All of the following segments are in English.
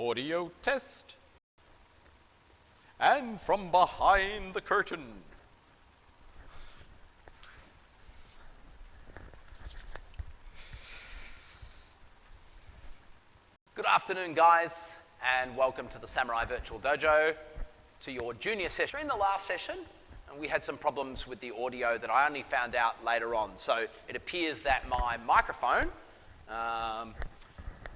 Audio test. And from behind the curtain. Good afternoon, guys, and welcome to the Samurai Virtual Dojo, to your junior session. In the last session, we had some problems with the audio that I only found out later on. So it appears that my microphone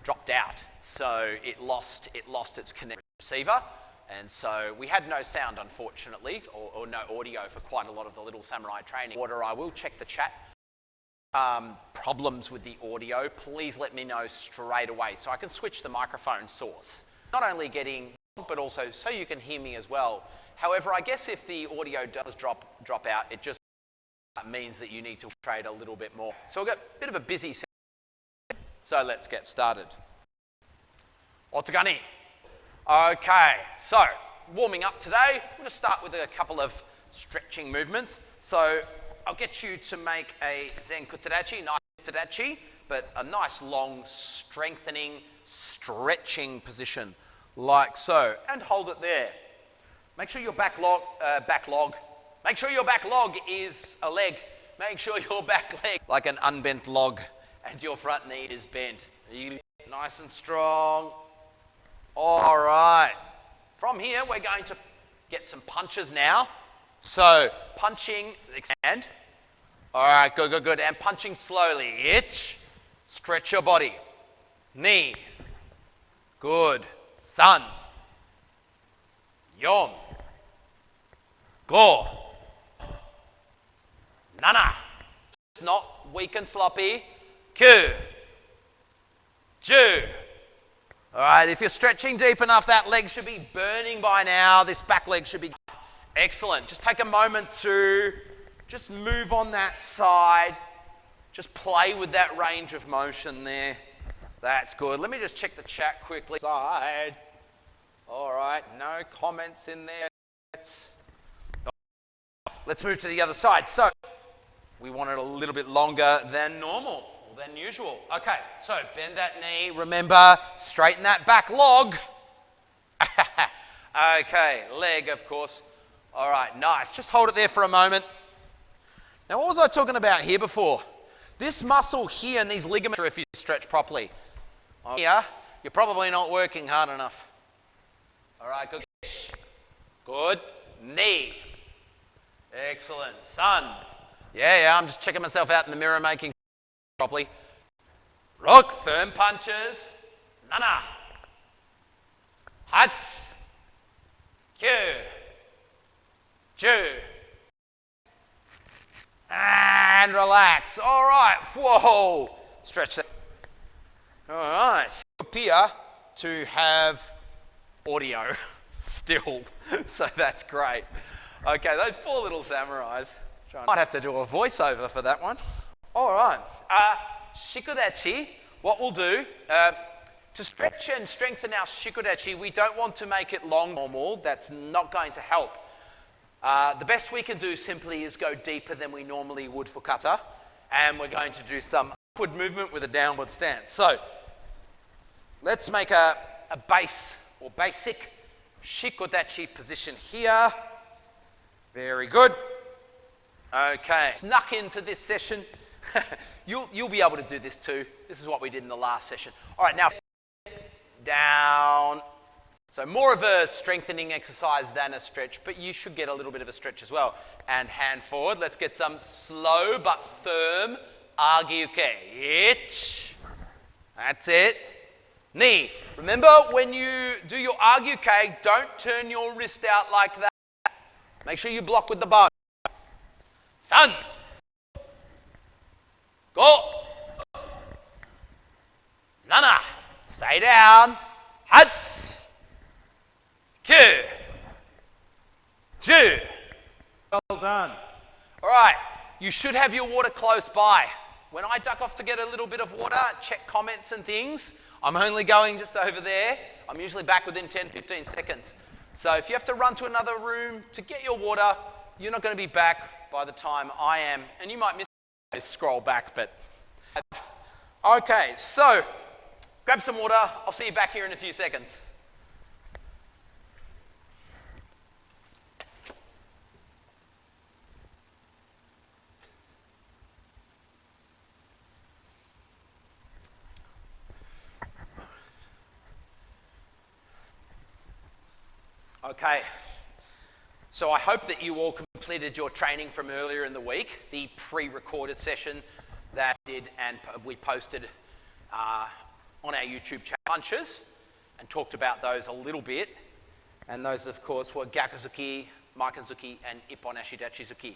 dropped out. So it lost its connection receiver. And so we had no sound, unfortunately, or no audio for quite a lot of the Little Samurai training. I will check the chat. Problems with the audio, please let me know straight away so I can switch the microphone source. Not only getting, but also so you can hear me as well. However, I guess if the audio does drop out, it just means that you need to trade a little bit more. So we've got a bit of a busy session, so let's get started. Otagani. Okay, so warming up today, I'm going to start with a couple of stretching movements. So I'll get you to make a Zen Kutadachi, nice Kutadachi, but a nice long strengthening, stretching position, like so, and hold it there. Make sure your back log is a leg. Make sure your back leg, like an unbent log, and your front knee is bent. You nice and strong. All right. From here, we're going to get some punches now. So, punching, expand. All right, good. And punching slowly. Itch. Stretch your body. Knee. Good. San. Yon. Go. Nana. It's not weak and sloppy. Kyu. Ju. All right, if you're stretching deep enough, that leg should be burning by now. This back leg should be excellent. Just take a moment to just move on that side. Just play with that range of motion there. That's good. Let me just check the chat quickly. Side. All right, no comments in there. Let's move to the other side. So we want it a little bit longer than normal. Than usual. Okay, so bend that knee. Remember, straighten that back log. Okay, leg, of course. All right, nice. Just hold it there for a moment. Now, what was I talking about here before? This muscle here and these ligaments, if you stretch properly. Here, you're probably not working hard enough. All right, good. Good. Knee. Excellent. Sun. Yeah, I'm just checking myself out in the mirror, making properly. Rook, firm punches. Nana. Hats. Kyu. Ju. And relax. All right. Whoa. Stretch that. All right. Appear to have audio still. So that's great. Okay, those poor little samurais. Might have to do a voiceover for that one. All right. Shikudachi, what we'll do, to stretch and strengthen our shikudachi, we don't want to make it long normal. That's not going to help. The best we can do simply is go deeper than we normally would for kata, and we're going to do some upward movement with a downward stance. So let's make a base or basic shikudachi position here. Very good. Okay, snuck into this session. You'll be able to do this too. This is what we did in the last session. All right, now down. So more of a strengthening exercise than a stretch, but you should get a little bit of a stretch as well. And hand forward. Let's get some slow but firm agiuke. Itch. That's it. Knee. Remember, when you do your agiuke, don't turn your wrist out like that. Make sure you block with the bone. San. Go. Nana. Stay down. Hats. Kyu. Ju. Well done. All right. You should have your water close by. When I duck off to get a little bit of water, check comments and things. I'm only going just over there. I'm usually back within 10, 15 seconds. So if you have to run to another room to get your water, you're not going to be back by the time I am. And you might miss this scroll back, but... Okay, so grab some water. I'll see you back here in a few seconds. Okay, so I hope that you all completed your training from earlier in the week, the pre-recorded session that did and we posted on our YouTube channel, punches, and talked about those a little bit. And those, of course, were Gakuzuki, Maikenzuki, and Ippon Ashidachizuki.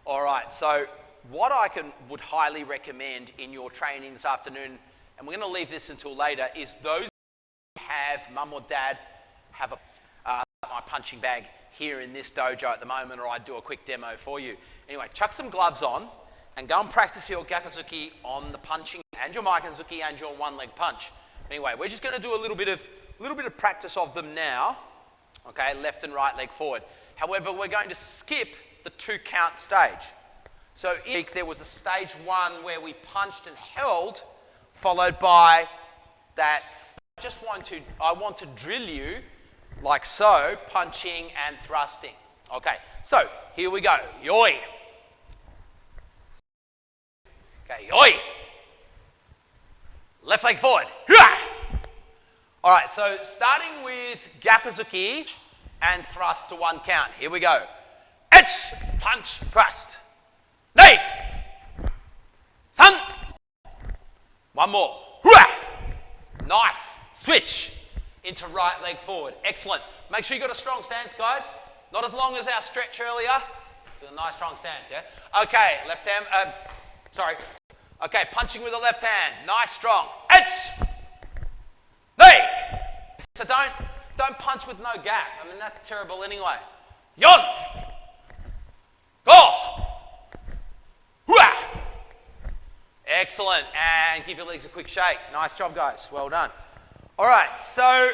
All right, so what I would highly recommend in your training this afternoon, and we're going to leave this until later, is those who have mum or dad have my punching bag here in this dojo at the moment, or I'd do a quick demo for you. Anyway, chuck some gloves on and go and practice your Gakuzuki on the punching and your Maikenzuki and your one-leg punch. Anyway, we're just going to do a little bit of practice of them now. Okay, left and right leg forward. However, we're going to skip the 2-count stage. So there was a stage 1 where we punched and held, followed by that. I want to drill you like so, punching and thrusting. Okay, so here we go. Yoi. Okay, yoi. Left leg forward. All right, so starting with Gakuzuki and thrust to 1 count. Here we go. Etch, punch, thrust. Nei. San. One more. Nice. Switch into right leg forward. Excellent. Make sure you got a strong stance, guys. Not as long as our stretch earlier. So a nice strong stance, yeah? Okay, left hand, Okay, punching with the left hand. Nice, strong. Etch. Nei. So don't punch with no gap. I mean, that's terrible anyway. Yon. Go. Hua. Excellent. And give your legs a quick shake. Nice job, guys. Well done. All right, so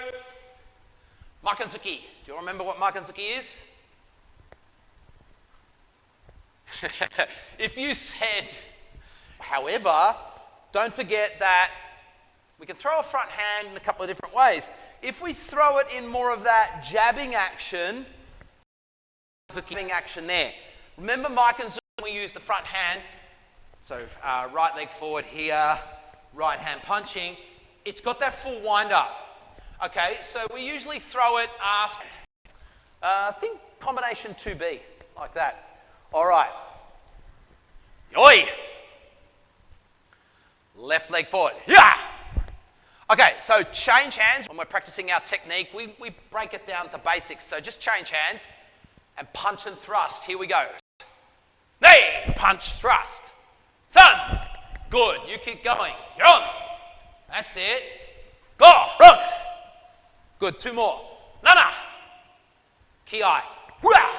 Maikenzuki. Do you remember what Maikenzuki is? If you said, however, don't forget that we can throw a front hand in a couple of different ways. If we throw it in more of that jabbing action, there. Remember Maikenzuki, we use the front hand. So right leg forward here, right hand punching. It's got that full wind up. Okay, so we usually throw it after, I think combination 2B, like that. All right. Yoi. Left leg forward. Yeah. Okay, so change hands. When we're practicing our technique, we break it down to basics. So just change hands and punch and thrust. Here we go. Nei. Punch, thrust. San. Good. You keep going. Yon. That's it. Go. Rook. Good. 2 more. Nana. Ki. Hua.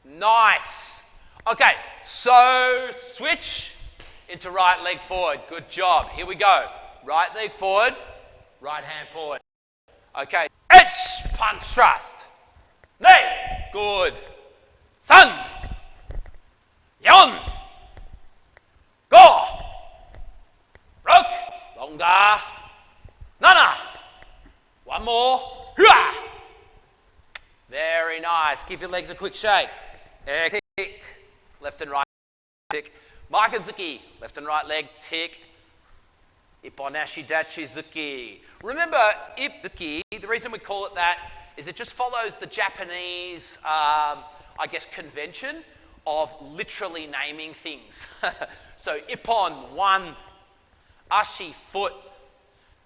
Nice. Okay, so switch into right leg forward. Good job. Here we go. Right leg forward, right hand forward. Okay. Etch. Punch, thrust. Nei. Good. San. Yon. Go. Rook. Longer. Nana. One more. Hua. Very nice. Give your legs a quick shake. Kick. Left and right. Tick. Maikenzuki. Left and right leg. Tick. Ippon Ashidachizuki. Remember, Ippuki, the reason we call it that is it just follows the Japanese, convention of literally naming things. So Ippon, 1. Ashi, foot.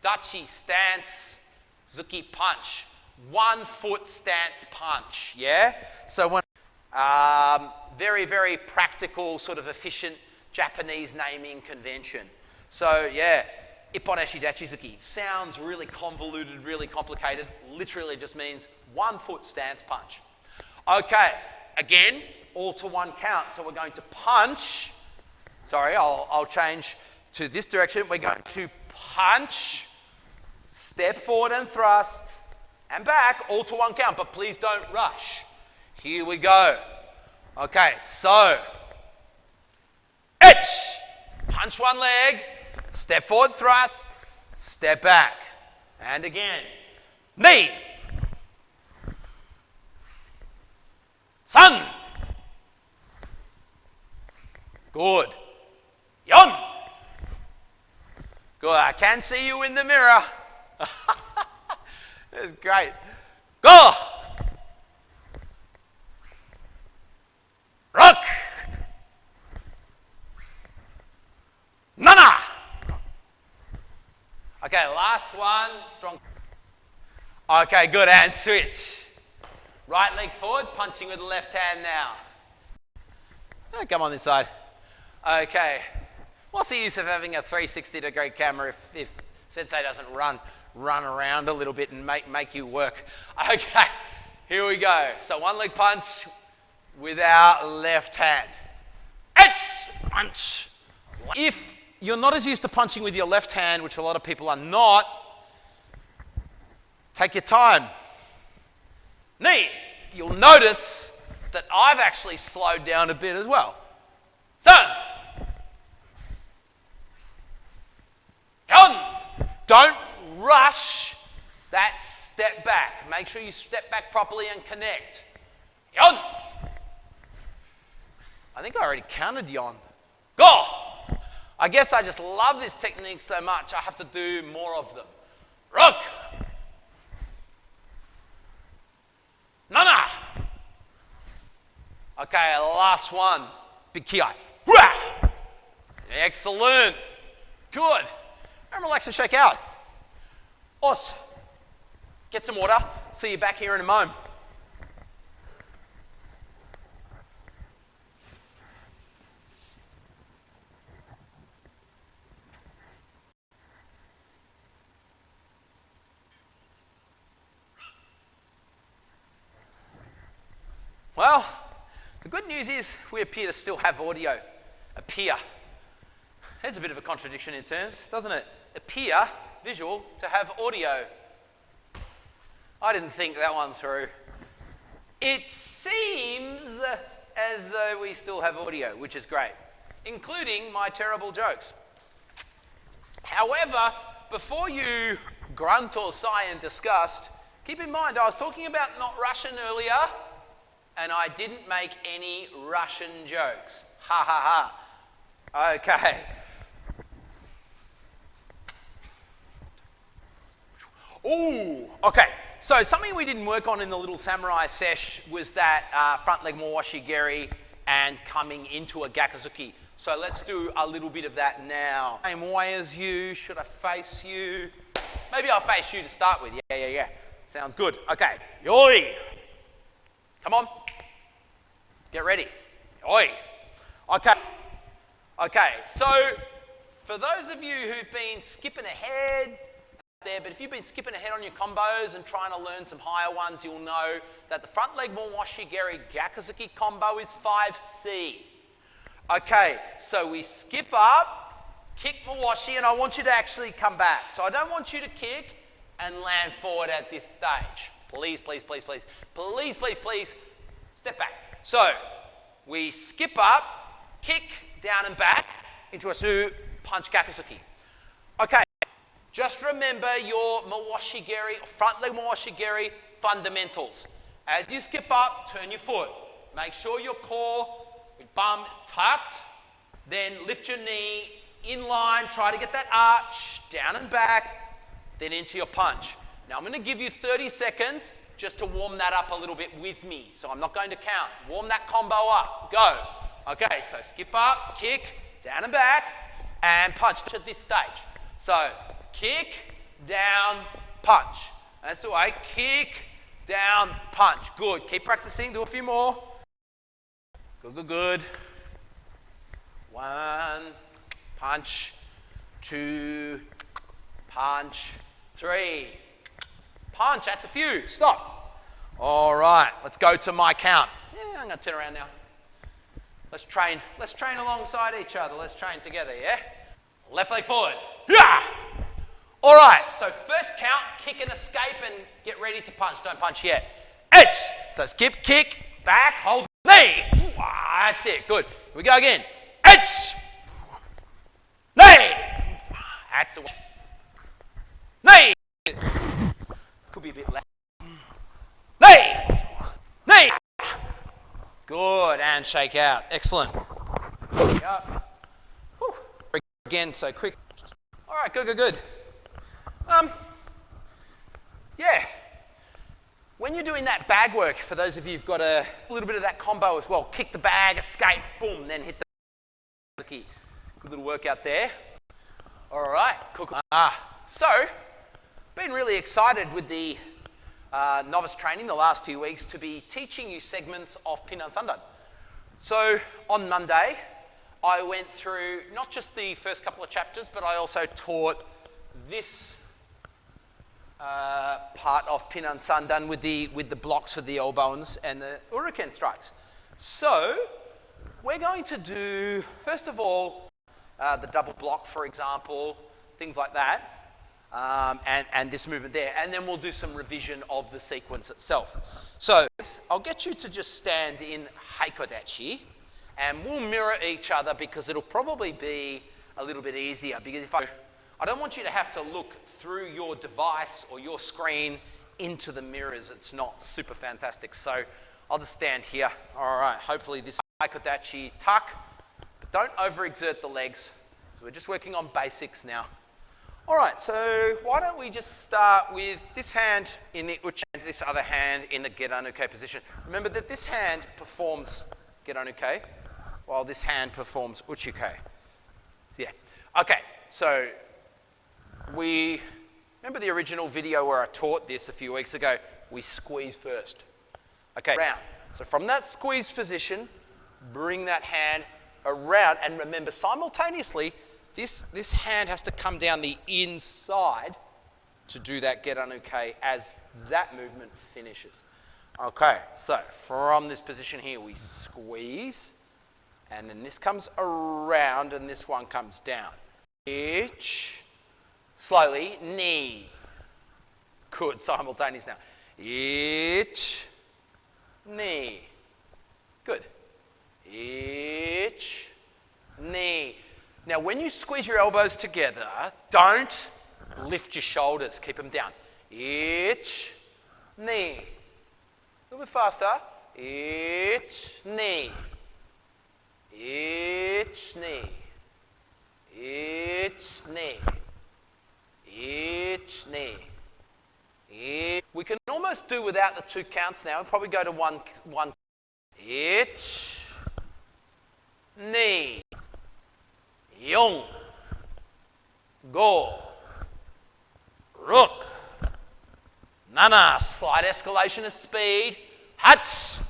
Dachi, stance. Zuki, punch. 1 foot stance punch, yeah? So when very, very practical, sort of efficient Japanese naming convention. So yeah, Ippon Ashidachizuki sounds really convoluted, really complicated. Literally just means 1 foot stance punch. Okay, again, all to 1 count. So we're going to punch. Sorry, I'll change to this direction. We're going to punch, step forward and thrust, and back, all to 1 count. But please don't rush. Here we go. Okay, so etch, punch 1 leg, step forward, thrust, step back, and again, knee, san, good, yon, good. I can see you in the mirror. That's great. Go. Okay, last one. Strong. Okay, good, and switch. Right leg forward, punching with the left hand now. Oh, come on this side. Okay. What's the use of having a 360-degree camera if Sensei doesn't run around a little bit and make you work? Okay, here we go. So one leg punch with our left hand. Punch. If you're not as used to punching with your left hand, which a lot of people are not, take your time. Knee. You'll notice that I've actually slowed down a bit as well. So, don't rush that step back. Make sure you step back properly and connect. Yon. I think I already counted yon. Go. I guess I just love this technique so much, I have to do more of them. Rook. Nana. Okay, last one. Big ki. Excellent. Good. And relax and shake out. Os. Get some water. See you back here in a moment. Well, the good news is we appear to still have audio. Appear. There's a bit of a contradiction in terms, doesn't it? Appear, visual, to have audio. I didn't think that one through. It seems as though we still have audio, which is great, including my terrible jokes. However, before you grunt or sigh in disgust, keep in mind I was talking about not Russian earlier, and I didn't make any Russian jokes. Ha ha ha. Okay. Ooh, okay. So something we didn't work on in the little samurai sesh was that front leg mawashi geri and coming into a gakuzuki. So let's do a little bit of that now. Same way as you. Should I face you? Maybe I'll face you to start with. Yeah. Sounds good. Okay. Yoi. Come on. Get ready. Oi. Okay, so for those of you who've been skipping ahead there, but if you've been skipping ahead on your combos and trying to learn some higher ones, you'll know that the front leg mawashi geri gakuzuki combo is 5C. Okay, so we skip up, kick mawashi, and I want you to actually come back. So I don't want you to kick and land forward at this stage. Please, step back. So we skip up, kick, down and back into a su punch gakuzuki. Okay, just remember your mawashi geri, front leg mawashi geri fundamentals. As you skip up, turn your foot. Make sure your core, your bum is tucked. Then lift your knee in line, try to get that arch, down and back, then into your punch. Now I'm going to give you 30 seconds just to warm that up a little bit with me. So I'm not going to count. Warm that combo up. Go. Okay, so skip up, kick, down and back, and punch at this stage. So kick, down, punch. That's the way. Kick, down, punch. Good. Keep practicing. Do a few more. Good. 1, punch. 2, punch. 3, punch. That's a few. Stop. All right. Let's go to my count. Yeah, I'm going to turn around now. Let's train alongside each other. Let's train together, yeah? Left leg forward. Yeah! All right, so first count, kick and escape and get ready to punch. Don't punch yet. H. So skip, kick, back, hold, knee. That's it, good. Here we go again. H. Knee. That's the way. Knee. Could be a bit less. Knee. Good, and shake out. Excellent. Up. Again, so quick. All right, good. Yeah. When you're doing that bag work, for those of you who've got a little bit of that combo as well, kick the bag, escape, boom, then hit the key. Good little workout there. All right, cool. So, been really excited with the novice training the last few weeks to be teaching you segments of Pinan Sandan. So, on Monday, I went through not just the first couple of chapters, but I also taught this part of Pinan Sandan with the blocks for the elbows and the Uruken strikes. So, we're going to do, first of all, the double block, for example, things like that, and this movement there. And then we'll do some revision of the sequence itself. So I'll get you to just stand in Haikodachi, and we'll mirror each other because it'll probably be a little bit easier. Because if I don't want you to have to look through your device or your screen into the mirrors. It's not super fantastic. So I'll just stand here. All right, hopefully this Haikodachi tuck. Don't overexert the legs. So we're just working on basics now. All right, so why don't we just start with this hand in the uchi and this other hand in the Geranuke position. Remember that this hand performs Geranuke while this hand performs Uchike. So yeah. Okay, so we remember the original video where I taught this a few weeks ago? We squeeze first. Okay, round. So from that squeeze position, bring that hand around, and remember simultaneously this hand has to come down the inside to do that Geranuke as that movement finishes. Okay, so from this position here we squeeze, and then this comes around and this one comes down. Ich, slowly, knee. Good, simultaneous now. Ich, knee. Good. Ich, knee. Now, when you squeeze your elbows together, don't lift your shoulders. Keep them down. Ich, knee. A little bit faster. Ich, knee. Ich, knee. Ich, knee. Ich, knee. We can almost do without the two counts now. We'll probably go to one. Ich, knee. Yong, go, rook, nana, slight escalation of speed, hats,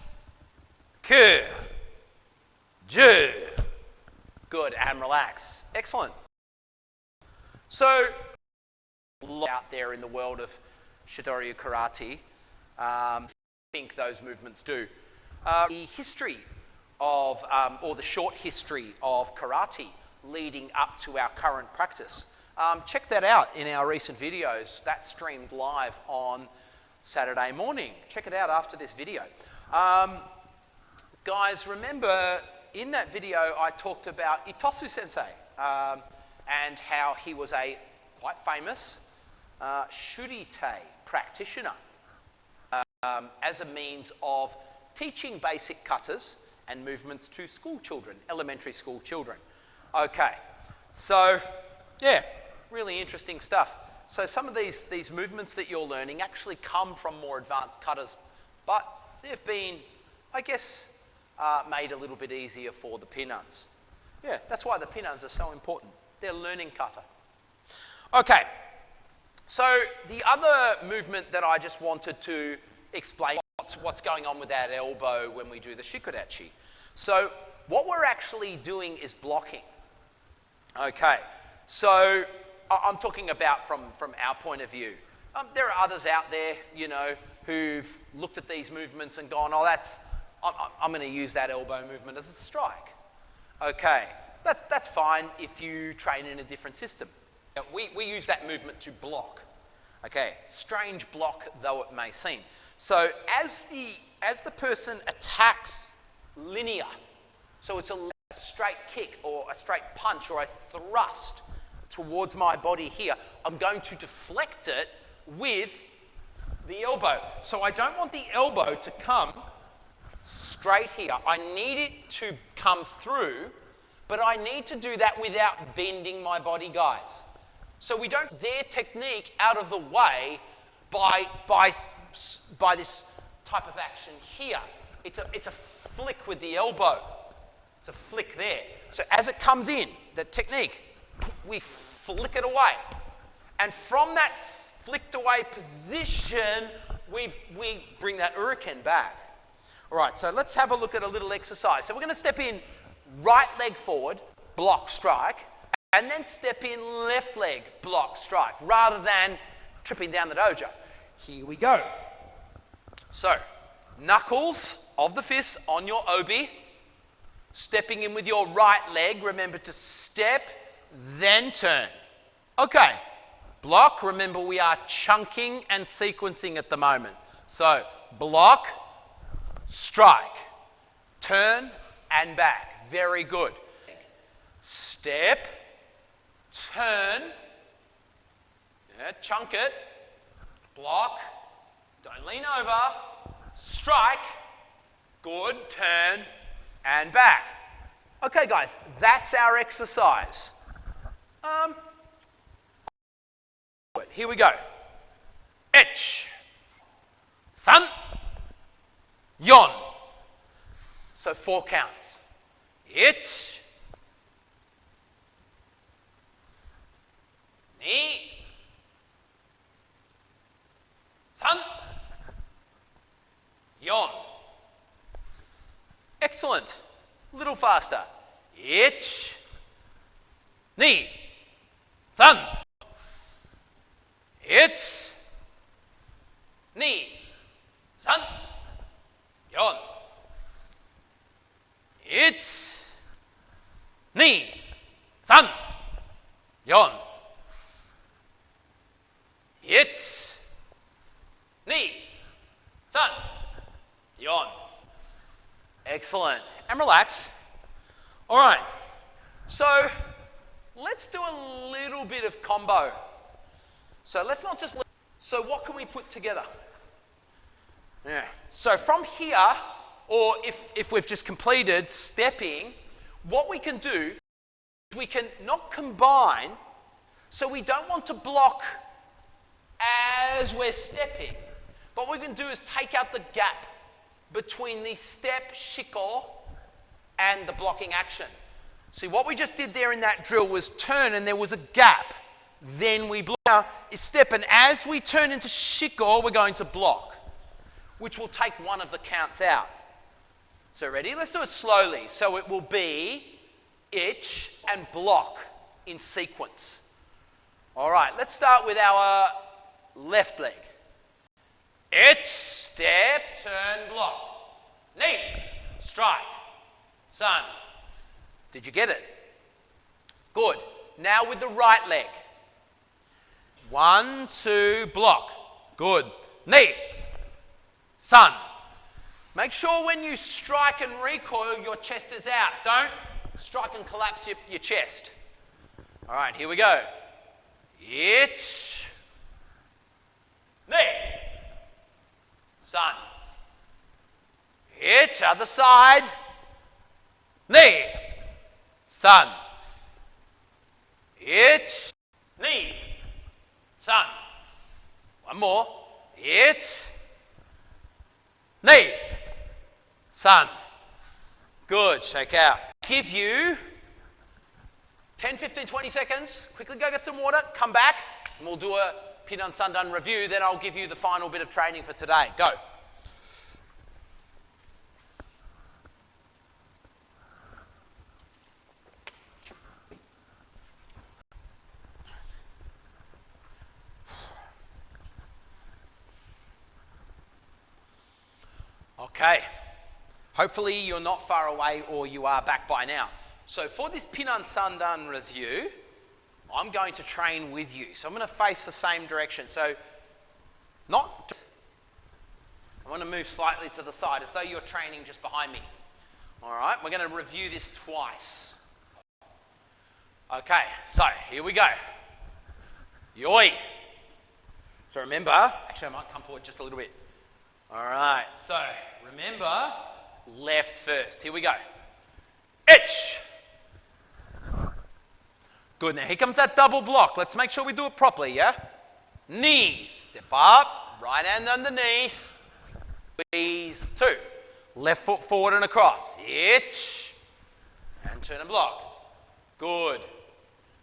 ku, ju. Good, and relax. Excellent. So, out there in the world of Shitoryu Karate, I think those movements do. The history of, or the short history of karate leading up to our current practice. Check that out in our recent videos. That's streamed live on Saturday morning. Check it out after this video. Guys, remember in that video I talked about Itosu Sensei and how he was a quite famous shurite practitioner as a means of teaching basic katas and movements to school children, elementary school children. Okay, so yeah, really interesting stuff. So some of these movements that you're learning actually come from more advanced katas, but they've been, I guess, made a little bit easier for the Pinans. Yeah, that's why the Pinans are so important. They're learning kata. Okay, so the other movement that I just wanted to explain what's going on with that elbow when we do the shikodachi. So what we're actually doing is blocking. Okay, so I'm talking about from our point of view. There are others out there, you know, who've looked at these movements and gone, oh, I'm going to use that elbow movement as a strike. Okay, that's fine if you train in a different system. We use that movement to block. Okay, strange block though it may seem. So as the person attacks linear, so it's a straight kick or a straight punch or a thrust towards my body here, I'm going to deflect it with the elbow. So I don't want the elbow to come straight here. I need it to come through, but I need to do that without bending my body, guys. So we don't get their technique out of the way by this type of action here. It's a flick with the elbow. It's a flick there. So as it comes in, the technique, we flick it away. And from that flicked away position, we bring that uruken back. All right, so let's have a look at a little exercise. So we're going to step in right leg forward, block, strike, and then step in left leg, block, strike, rather than tripping down the dojo. Here we go. So, knuckles of the fists on your obi, stepping in with your right leg. Remember to step, then turn. Okay, block. Remember we are chunking and sequencing at the moment. So, block, strike, turn, and back. Very good. Step, turn, chunk it, block, don't lean over, strike, good, turn, and back. Okay, guys, that's our exercise. Here we go. Ich, san, yon. So 4 counts. Ich, ni, san, yon. Excellent. A little faster. Ich, ni, san. Ich, ni, san, yon. Ich, ni, san, yon. Ich, ni, san, yon. Excellent. And relax. All right. So let's do a little bit of combo. So let's not just... So what can we put together? Yeah. So from here, or if we've just completed stepping, what we can do, we can not combine, so we don't want to block as we're stepping. But what we can do is take out the gap between the step, shiko, and the blocking action. See, what we just did there in that drill was turn and there was a gap. Then we block. Now, step, and as we turn into shiko, we're going to block, which will take one of the counts out. So ready? Let's do it slowly. So it will be ich and block in sequence. All right, let's start with our left leg. Ich, step, turn, block. Ni, strike. San. Did you get it? Good. Now with the right leg. 1, 2, block. Good. Ni, san. Make sure when you strike and recoil, your chest is out. Don't strike and collapse your chest. All right, here we go. Ich, ni, san. Ich, other side. Ni, san. Ich, ni, san. One more. Ich, ni, san. Good. Shake out. Give you 10, 15, 20 seconds. Quickly go get some water. Come back and we'll do a pin on sundown review. Then I'll give you the final bit of training for today. Go. Okay, hopefully you're not far away or you are back by now. So for this Pinan Sandan review, I'm going to train with you. So I'm going to face the same direction. So I want to move slightly to the side as though you're training just behind me. All right, we're going to review this twice. Okay, so here we go. Yoi. So remember, actually I might come forward just a little bit. All right, so remember, left first. Here we go. Ich. Good, now here comes that double block. Let's make sure we do it properly, yeah? Knee, step up, right hand underneath. Squeeze, 2. Left foot forward and across. Ich. And turn and block. Good.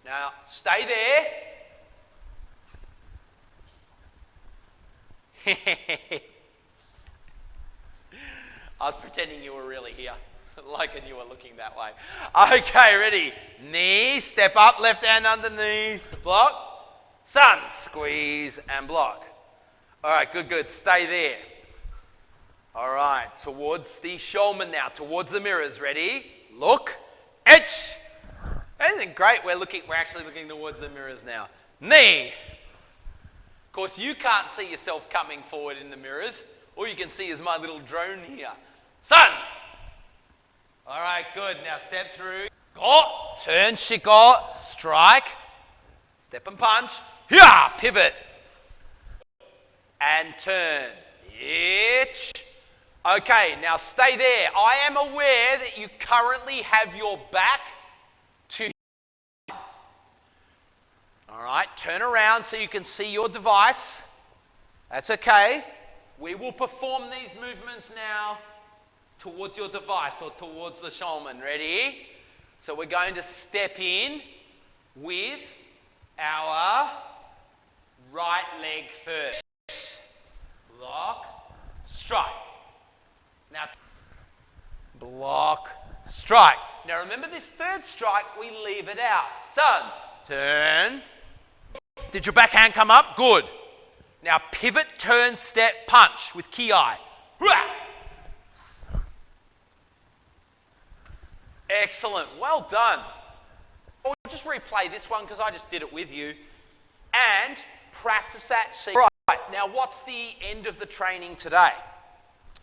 Now, stay there. I was pretending you were really here, like and you were looking that way. Okay, ready? Knee, step up, left hand underneath, block. Sun, squeeze and block. All right, good, good. Stay there. All right, towards the showman now, towards the mirrors. Ready? Look. Etch. Isn't it great? We're actually looking towards the mirrors now. Knee. Of course, you can't see yourself coming forward in the mirrors. All you can see is my little drone here. Sun. All right, good. Now step through. Go. Turn, shiko, strike. Step and punch. Here, pivot. And turn. Itch. Okay, now stay there. I am aware that you currently have your back to. All right, turn around so you can see your device. That's okay. We will perform these movements now towards your device or towards the showman. Ready? So we're going to step in with our right leg first. Block, strike. Now, block, strike. Now remember this third strike, we leave it out. Sun, turn. Did your backhand come up? Good. Now pivot, turn, step, punch with ki. Excellent, well done. I'll just replay this one because I just did it with you. And practice that sequence. Right, now what's the end of the training today?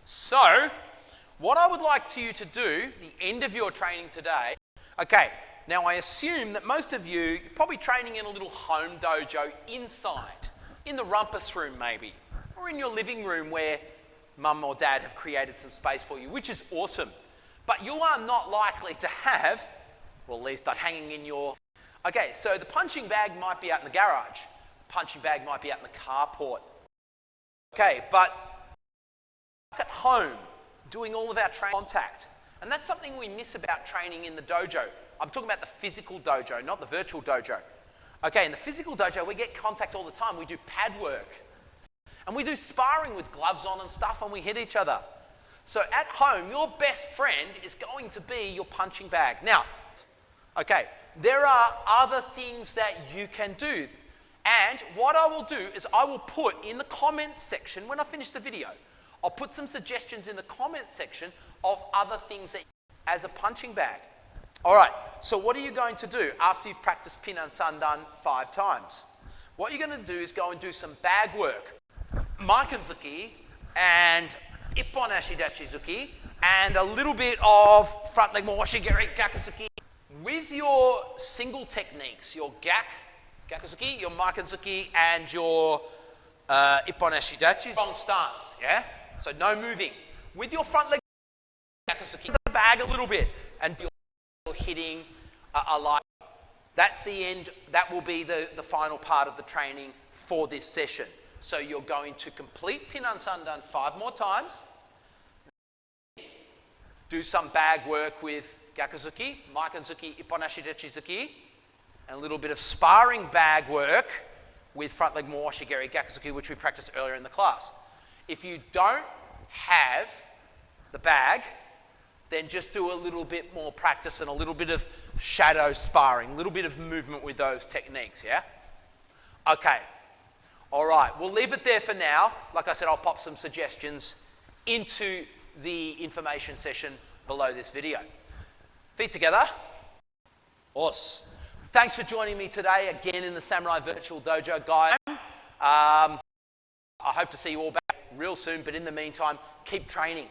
So, what I would like you to do, the end of your training today, okay, now I assume that most of you're probably training in a little home dojo inside, in the rumpus room maybe, or in your living room where mum or dad have created some space for you, which is awesome. But you are not likely to have, well at least hanging in your, okay, so the punching bag might be out in the garage, the punching bag might be out in the carport. Okay, but at home, doing all of our training contact. And that's something we miss about training in the dojo. I'm talking about the physical dojo, not the virtual dojo. Okay, in the physical dojo, we get contact all the time. We do pad work. And we do sparring with gloves on and stuff, and we hit each other. So at home, your best friend is going to be your punching bag. Now, okay, there are other things that you can do. And what I will do is I will put in the comments section, when I finish the video, I'll put some suggestions in the comments section of other things that as a punching bag. All right, so what are you going to do after you've practiced Pin and Sandan 5 times? What you're going to do is go and do some bag work. Maikanzuki and Ippon Ashidachizuki and a little bit of front leg Moshigiri Gakuzuki. With your single techniques, your Gakuzuki, your Maikanzuki and your Ippon Ashidachi, wrong stance, yeah? So no moving. With your front leg, Gakuzuki, the bag a little bit and you're hitting a light. That's the end. That will be the final part of the training for this session. So you're going to complete Pin and Sandan 5 more times. Do some bag work with Gakuzuki, Maikanzuki, Ippon Ashidachizuki, and a little bit of sparring bag work with front leg Moshigiri Gakuzuki, which we practiced earlier in the class. If you don't have the bag, then just do a little bit more practice and a little bit of shadow sparring, a little bit of movement with those techniques, yeah? Okay. All right, we'll leave it there for now. Like I said, I'll pop some suggestions into the information session below this video. Feet together. Awesome. Thanks for joining me today again in the Samurai Virtual Dojo, guys. I hope to see you all back real soon, but in the meantime, keep training.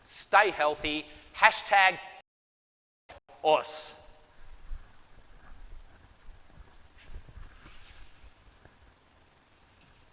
Stay healthy. #. Awesome.